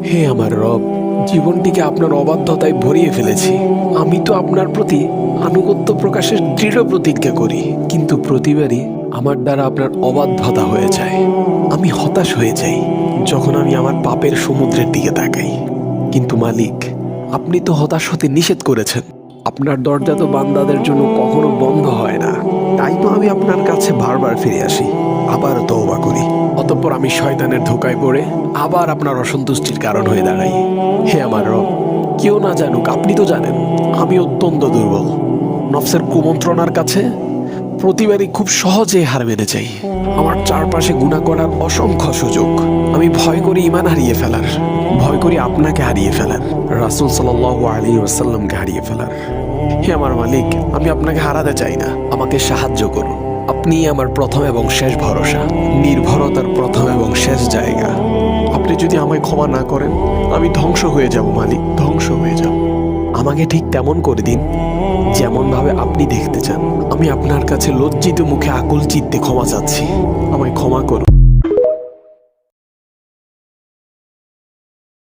হে আমার রব, জীবনটিকে আপনার অবাধ্যতায় ভরিয়ে ফেলেছি। আমি তো আপনার প্রতি আনুগত্য প্রকাশের দৃঢ় প্রতিজ্ঞা করি, কিন্তু প্রতিবারই আমার দ্বারা আপনার অবাধ্যতা হয়ে যায়। আমি হতাশ হয়ে যাই যখন আমি আমার পাপের সমুদ্রের দিকে তাকাই। কিন্তু মালিক, আপনি তো হতাশ হতে নিষেধ করেছেন। আপনার দরজা তো বান্দাদের জন্য কখনো বন্ধ হয় না। তাই তো আমি আপনার কাছে বারবার ফিরে আসি, আবারও তওবা করি। অতঃপর আমি শয়তানের ধোকায় পড়ে আবার আপনার অসন্তুষ্টির কারণ হয়ে দাঁড়াই। হে আমার রব, কেউ না জানুক, আপনি তো জানেন আমি অত্যন্ত দুর্বল। নফসের কুমন্ত্রণার কাছে প্রতিবারই খুব সহজে হার মেনে যাই। আমার চারপাশে গুনাহ করার অসংখ্য সুযোগ। আমি ভয় করি ঈমান হারিয়ে ফেলার, ভয় করি আপনাকে হারিয়ে ফেলার, রাসূল সাল্লাল্লাহু আলাইহি ওয়াসাল্লামকে হারিয়ে ফেলার। হে আমার মালিক, আমি আপনাকে হারাতে চাই না, আমাকে সাহায্য করুন। আপনিই আমার প্রথম এবং শেষ ভরসা, নির্ভরতার প্রথম এবং শেষ জায়গা। আপনি যদি আমায় ক্ষমা না করেন, আমি ধ্বংস হয়ে যাব মালিক, ধ্বংস হয়ে যাব। আমাকে ঠিক তেমন করে দিন যেমন ভাবে আপনি দেখতে চান। আমি আপনার কাছে লজ্জিত মুখে আকুল চিত্তে ক্ষমা চাচ্ছি। আমায় ক্ষমা করুন।